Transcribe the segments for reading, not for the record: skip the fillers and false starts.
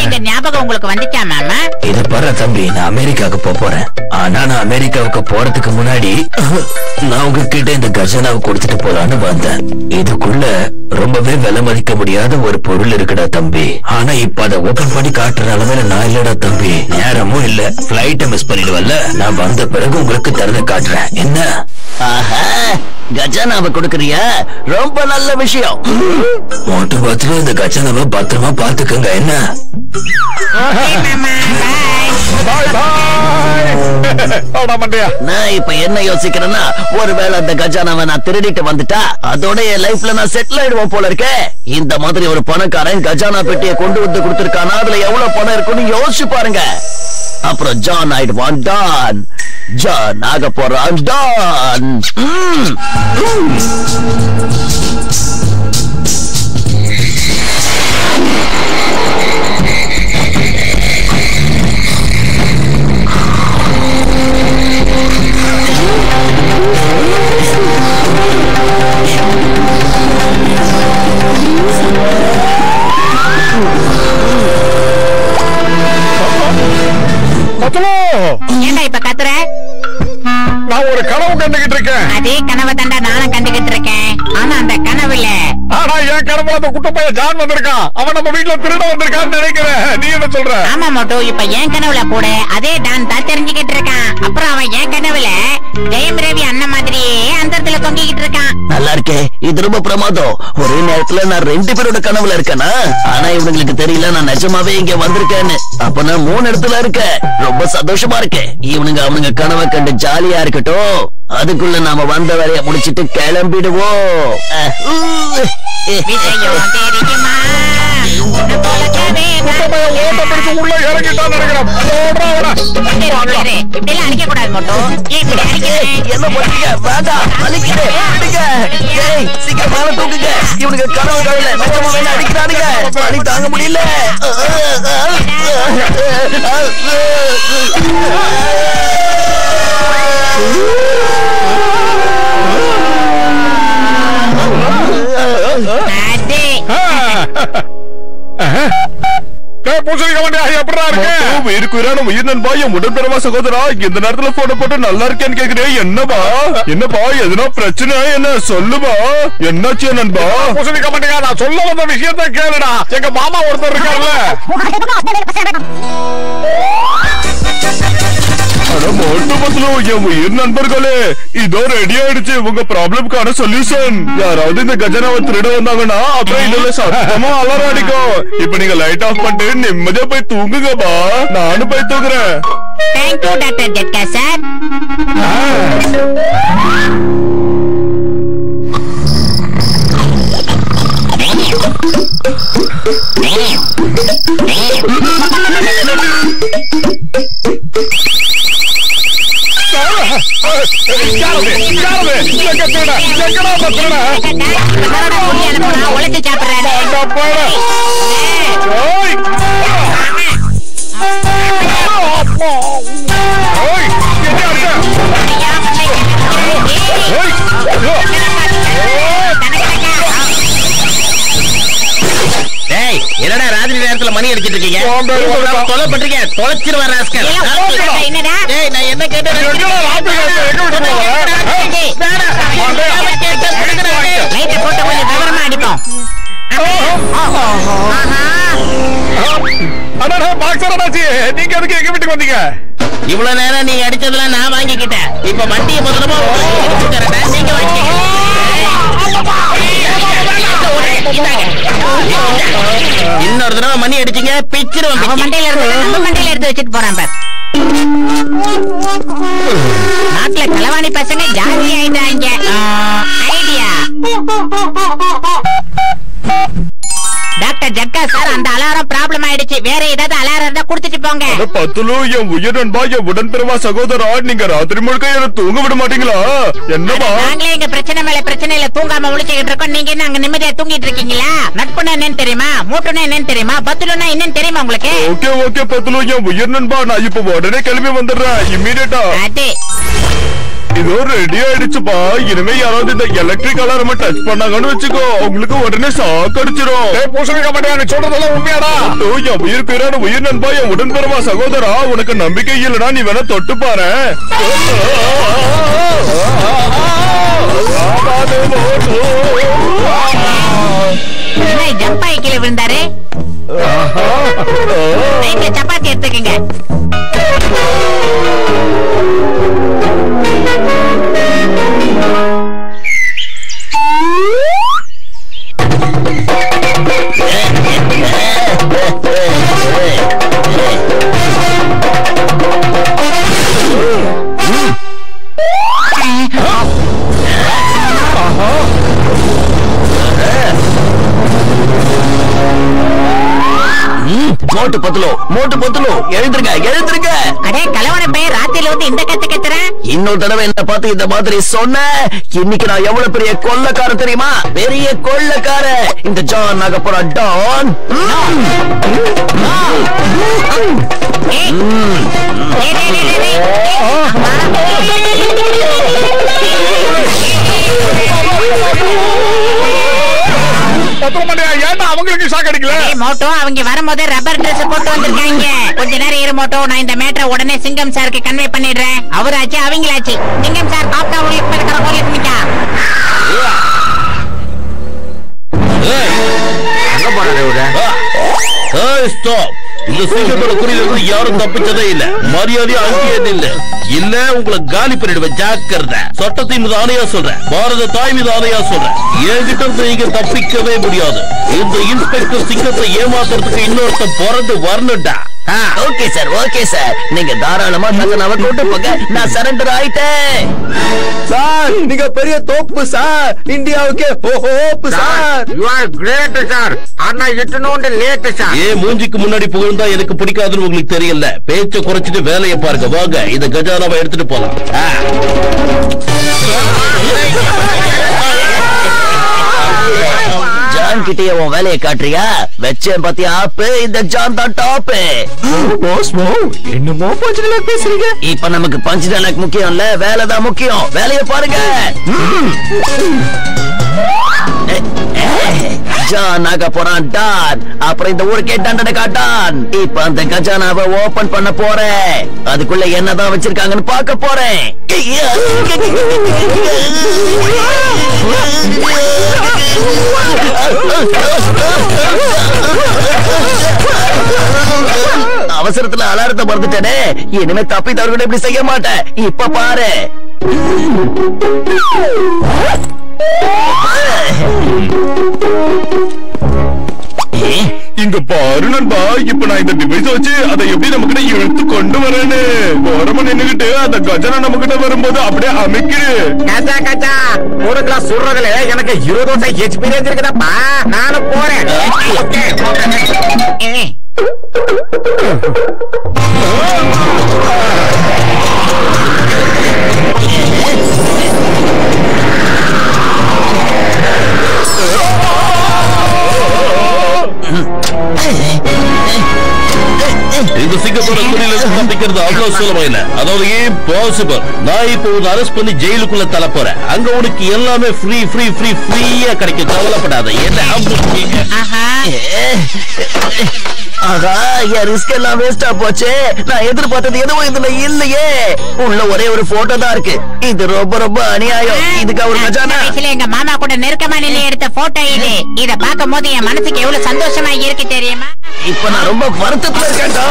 எங்க ஞாபகம் உங்களுக்கு வந்துச்சா மாமா? இத பாரு தம்பி, நான் அமெரிக்காவுக்கு போறேன். ஆனா நான் அமெரிக்காவுக்கு போறதுக்கு முன்னாடி நான் உங்ககிட்ட இந்த கஜானாவை கொடுத்துட்டு போலான்னு வந்தேன். இதுக்குள்ள ரொம்பவே விலை மதிக்க முடியாத ஒரு பொருள் இருக்குடா தம்பி. ஆனா இப்ப அதை ஓபன் பண்ணி காட்டுற அளவுல நான் இல்லடா தம்பி. நேரமும் இல்ல, பிளைட்ட மிஸ் பண்ணிடுவல்ல. நான் வந்த பிறகு உங்களுக்கு திறந்து காட்டுறேன். என்ன? கஜானாவை கொடுக்கறியா? ரொம்ப நல்ல விஷயம். மோட்டர் பாத்துல இந்த கஜானாவை பத்திரமா பாத்துக்கங்க. என்ன? நான் இப்ப என்ன யோசிக்கிறேன்னா, ஒருவேளை அந்த கஜானாவை நான் திருடிட்டு வந்துட்டா அதோட என் லைஃப்ல நான் செட்டில் ஆயிடுவோம் போல இருக்கே. இந்த மாதிரி ஒரு பணக்காரன் கஜானா பெட்டியை கொண்டு வந்து கொடுத்திருக்கானா, அதுல எவ்வளவு பணம் இருக்குன்னு யோசிச்சு பாருங்க. அப்புறம் ஜான் ஆயிடுவான் டான். ஜான் ஆக போறான் டான். ஏண்டா இப்ப கத்துற? நான் ஒரு கனவு கண்டுகிட்டு இருக்கேன். அதே கனவை தாண்டா நானும் கண்டுகிட்டு இருக்கேன். ஆனா அந்த கனவுல என் கனவுல அந்த குட்ட பையன் ஜான் வந்திருக்கான். அவன் நம்ம வீட்டுல திருட வந்திருக்கான்னு நினைக்கிறேன். நீ என்ன சொல்ற? ஆமா மோட்டோ, இப்ப என் கனவுல கூட அதே டான் தான் தெரிஞ்சுக்கிட்டு இருக்கான். அப்புறம் அவன் என் கனவுல ஜெயம் ரவி அண்ணன் மாதிரியே அந்த இடத்துல தொங்கிக்கிட்டு இருக்கான். நல்லா இருக்கே, இது ரொம்ப பிரமாதம். ஒரே நேரத்துல நான் 2 பேரோட கனவுல இருக்கேனா? ஆனா இவனுங்களுக்கு தெரியல நான் நிஜமாவே இங்க வந்திருக்கேன்னு. அப்ப நான் 3 இடத்துல இருக்கேன். ரொம்ப சந்தோஷமா இருக்கேன். அவனுங்க கனவை கண்டு ஜாலியா இருக்கட்டும். அதுக்குள்ள நாம வந்த வேலையை முடிச்சிட்டு கிளம்பிடுவோம். உள்ள இறங்கிட்டான் நினைக்கிறேன். அடிக்க கூடாது மோட்டோ. என்ன பண்ணீங்க? வேண்டாம், வலிக்குது. சீக்கிரம் மேல தூக்குங்க. இவனுக்கு கனவு கவலை நிஜமா வேலை அடிக்கிறானுங்க. வலி தாங்க முடியல. உடன்பிறவா சகோதரா, இந்த நேரத்துல போட்டோ போட்டு நல்லா இருக்கேன்னு கேக்குறேன். என்னப்பா என்னப்பா, எதுனா பிரச்சனை? என்ன சொல்லுப்பா, என்னாச்சு நண்பா? பூசணிக்க மாட்டேங்க, நான் சொல்ல வந்த விஷயத்த கேளுடா. எங்க மாமா ஒருத்தர் இருக்காருல்ல, உயிர் நண்பர்களே, இதோ ரெடி ஆயிடுச்சு உங்க ப்ராப்ளம்கான சொல்யூஷன். யாராவது இந்த கஜானாவை திருட வந்தாங்கன்னா அப்புறம் இதுல சத்தமா அலாரம் அடிக்கும். இப்ப நீங்க லைட் ஆஃப் பண்ணிட்டு நிம்மதியா போய் தூங்குங்கப்பா. நானும் போய் தூங்குறேன். Thank you doctor Jetka sir. உழைச்சு சாப்பிடுறாரு. என்னடா ராத்திரி நேரத்துல மணி அடிச்சிட்டு இருக்கீங்க? தொலைப்பட்டிருக்க தொலைச்சிருவார் ராஸ்கல். நான் என்ன கேட்டேன்? நீங்க அதுக்கு எங்க வீட்டுக்கு வந்தீங்க? இவ்வளவு நேரம் நீங்க அடிச்சதுல நான் வாங்கிக்கிட்டேன். இப்ப வண்டியை பத்திரமா நீங்க வாங்கிக்க. இன்னொரு தடவை மணி அடிச்சீங்க பிச்சிருவேன். மண்டையில எடுத்து வச்சுட்டு போறான் பார். நாட்டுல களவாணி பசங்க ஜாஸ்தி ஆயிட்டாங்க. Idea doctor mister Jagga sir, அந்த அலாரம் ப்ராப்ளம் ஆயிடுச்சு. வேற ஏதாவது அலாரம் இருந்தா குடுத்துட்டு போங்க. பத்துலு, என் உயிர் நண்பா, என் உடன்பிறவா சகோதரா, நீங்க ராத்திரி முழுக்க என்ன தூங்க விட மாட்டீங்களா? என்னவா? நாங்களே எங்க பிரச்சனை மேல பிரச்சனையில தூங்காம முழிச்சுக்கிட்டு இருக்கோம். நீங்க என்ன அங்க நிம்மதியா தூங்கிட்டு இருக்கீங்களா? நட்புனா என்னன்னு தெரியுமா? மூட்டுனா என்னன்னு தெரியுமா? பத்துலுனா என்னன்னு தெரியுமா உங்களுக்கு? ஓகே ஓகே பத்துலு, என் உயிர் நண்பா, நான் இப்ப உடனே கிளம்பி வந்துடுறேன். இம்மீடியட்டா. அது இதோ ரெடி ஆயிடுச்சுப்பா. இனிமே யாராவது இந்த எலக்ட்ரிக் அலாரம் டச் பண்ணாங்கன்னு வச்சுக்கோ, உங்களுக்கு உடனே ஷாக் அடிச்சிரும். சொல்றதெல்லாம் உண்மையாடா? என் உயிர் பேரான உயிர் நண்பா, என் உடன்பிறவா சகோதரா, உனக்கு நம்பிக்கை இல்லனா நீ வேணா தொட்டு பாரு. ஜம்ப் ஆகி கீழே விழுந்தாரு. சப்பாத்தி எடுத்துக்கங்க. மோட்டு பத்துலோ, மோட்டு பத்துலோ, எழுந்திருங்க எழுந்திருங்க. அடே கலவன பையன், ராத்திரில வந்து இந்த கத்து கத்துறேன். இன்னொரு தடவை என்ன பார்த்து இந்த மாதிரி சொன்ன, இன்னைக்கு நான் எவ்வளவு பெரிய கொள்ளக்கார தெரியுமா? பெரிய கொள்ளக்கார இந்த ஜான் நகப்புற டான். அவங்களுக்கு ஷாக் அடிக்கல. மோட்டோ, அவங்க வரும்போது ரப்பர் டிரஸ் போட்டு வந்திருக்காங்க. கொஞ்ச நேரம் இரு மோட்டோ, நான் இந்த மேட்டரை உடனே சிங்கம் சாருக்கு கன்வே பண்ணிடுறேன். அவராச்சு அவங்களாச்சு. சிங்கம் சார் காப்டா உங்களுக்கு பக்கத்துல கோலிட்டு நிக்கா. எங்க போறாரு இவரு? ஸ்டாப். இந்த சிங்கத்தோட குறியிலிருந்து யாரும் தப்பிச்சதே இல்ல. மரியாதையா அங்கேயே நில்லு, இல்ல உங்களை காலி பண்ணிடுவேன். ஜாக்கிரதை. சட்டத்தின் மீது ஆணையா சொல்றேன், பாரத தாய் மீது ஆணையா சொல்றேன், என்கிட்ட இருந்து நீங்க தப்பிக்கவே முடியாது. இந்த இன்ஸ்பெக்டர் சிங்கத்தை ஏமாத்துறதுக்கு இன்னொருத்தன் பிறந்து வரணும்டா. ஓகே சார், ஓகே சார், நீங்க தாராளமா கஜனாவை கொண்டு போங்க. நான் சரண்டர் ஆயிட்டேன் சார். நீங்க பெரிய தோப்பு சார், இந்தியாவுக்கு hope sir. You are great sir. ஆனா இட்டனோண்ட லேட் சார். ஏன் மூஞ்சிக்கு முன்னாடி புகழ்ந்தா எனக்கு பிடிக்காதுன்னு உங்களுக்கு தெரியல. பேச்ச குறைச்சிட்டு வேலையை பாருங்க. வாங்க, இந்த கஜானாவை எடுத்துட்டு போலாம். ஜான் கிட்டே உன் வேலையை காட்டுறியா? வச்சேன் பாத்தியா ஆப்பு, இந்த ஜான் தான் டாப். என்னமோ பஞ்சு பேசுறீங்க. இப்ப நமக்கு பஞ்சு டைலாக் முக்கியம் இல்ல, வேலை தான் முக்கியம். வேலையை பாருங்க. ஜான் ஆக போறான் டான், அப்புறம் இந்த ஊருக்கே தண்டனை காட்டான். இப்ப அந்த கஜானாவை ஓபன் பண்ண போறேன். அதுக்குள்ள என்னதான் வச்சிருக்காங்கன்னு பார்க்க போறேன். அவசரத்துல அலாரத்தை மறந்துட்டேனே. இனிமே தப்பி தவறுகளை இப்படி செய்ய மாட்டேன். இப்ப பாரு. இங்க பாரு நண்பா, இப்ப நான் இந்த டிவைஸ் வச்சு அதை எப்படி நம்ம கிட்ட இழுத்து கொண்டு வரேன்னு ஓரமா நின்னுகிட்டு அந்த கஜனா நம்ம கிட்ட வரும்போது அப்படியே அமைக்கிடு. கஜா கஜா ஒரு கிளாஸ் சுடுறதுல எனக்கு 20 வருஷம் எக்ஸ்பீரியன்ஸ் இருக்குதாப்பா. நானும் போறேன். இந்த சிங்கத்தோட குறியிலிருந்து தப்பிக்கிறது அவ்வளவு சுலபம் இல்ல. அதாவது இம்பாசிபிள். நான் இப்போ உன்னை அரெஸ்ட் பண்ணி ஜெயிலுக்குள்ள தள்ள போறேன். அங்க உனக்கு எல்லாமே ஃப்ரீ ஃப்ரீ ஃப்ரீ ஃப்ரீயா கிடைக்கும். கவலைப்படாத. என்ன ஆகா, என் ரிஸ்க் எல்லாம் வேஸ்டா போச்சு. நான் எதிர்பார்த்தது எதுவும் இதுல இல்லையே. உள்ள ஒரே ஒரு போட்டோ தான் இருக்கு. இது ரொம்ப ரொம்ப அநியாயம். இதுக்கு அவர் கஜானா எங்க மாமா கூட நெருக்கமா நிலை எடுத்த போட்டோ இது. இத பார்க்கும் போது என் மனசுக்கு எவ்வளவு சந்தோஷமா இருக்கு தெரியுமா? இப்ப நான் ரொம்ப வருத்தத்துல இருக்கேன்டா.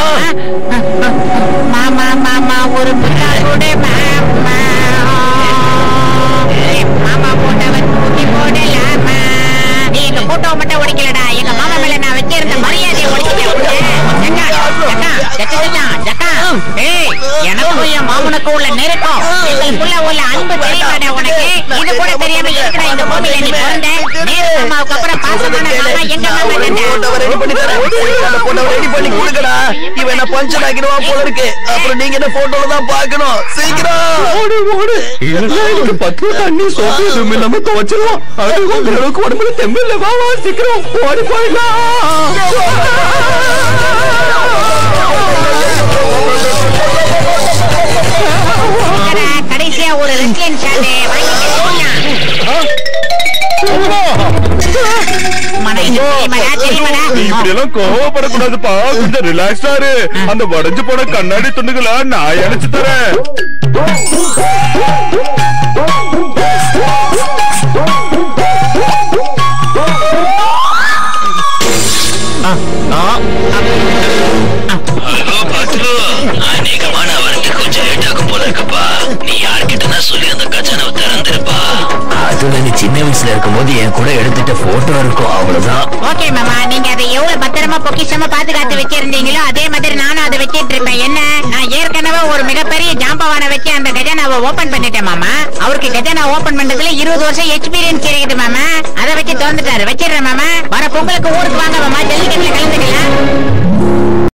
மாமா மாமா ஒரு முட்டாள் கூட மாமா. மாமா போட்டோவை தூக்கி போடலாமா? நீ எங்க போட்டோவை மட்டும் உடைக்கலடா, எங்க மாமா மேல நான் வச்சிருந்த மரியாதையை உடைச்சிட்டேன். எனக்கும் என் மாமா உனக்கு உள்ள நெருக்கம் எங்களுக்குள்ள உள்ள அன்பு தெரியாத உனக்கு இது கூட தெரியாம இருக்கிற இந்த பூமியில நீ பிறந்த நேரு அம்மாவுக்கு அப்புறம் பாசமான மாமா எங்க மாமா ரெடி பண்ணி கொடுக்கடா. இவன் என்ன பஞ்சர் ஆக்கிடுவான் போல இருக்கு. அப்புறம் நீங்க என்ன போட்டோல தான் பாக்கணும். சீக்கிரம் ஓடு ஓடு. இல்லன்னா எனக்கு பத்து தண்ணி சோப்பு எதுவுமே நம்ம துவச்சிருவோம். அதுக்கு உடம்புல தெம்பில்ல. வா வா சீக்கிரம் ஓடி போயிடலாம். கடைசியா ஒரு ரெஸ்லிங் ஷாட் இப்படி எல்லாம் கோவப்படக்கூடாதுப்பா. கொஞ்சம் ரிலாக்ஸா இரு. அந்த உடைஞ்சு போன கண்ணாடி துண்டுகளை நான் அணைச்சு தரேன். அநேகமான அவருக்கு கொஞ்சம் லேட் ஆகும் போல இருக்குப்பா. நீ யார்கிட்ட சொல்லி அந்த கஜானாவை திறந்திருப்பா. அதுல நீ சின்ன வயசுல இருக்கும் போது என் கூட எடுத்துட்ட போட்டோ இருக்கும், அவ்வளவுதான். ஓகே மாமா, நீங்க அதை எவ்வளவு பத்திரமா பொக்கிஷமா பாதுகாத்து வச்சிருந்தீங்களோ அதே மாதிரி நானும் அதை வச்சிட்டு இருப்பேன். என்ன, நான் ஏற்கனவே ஒரு மிகப்பெரிய ஜாம்பவான வச்சு அந்த கஜானாவை ஓபன் பண்ணிட்டேன் மாமா. அவருக்கு கஜானா ஓபன் பண்றதுல 20 வருஷம் எக்ஸ்பீரியன்ஸ் இருக்குது மாமா. அதை வச்சு திறந்துட்டாரு. வச்சிடுறேன் மாமா. வர பொங்கலுக்கு ஊருக்கு வாங்க மாமா, ஜல்லிக்கட்டுல கலந்துக்கலாம்.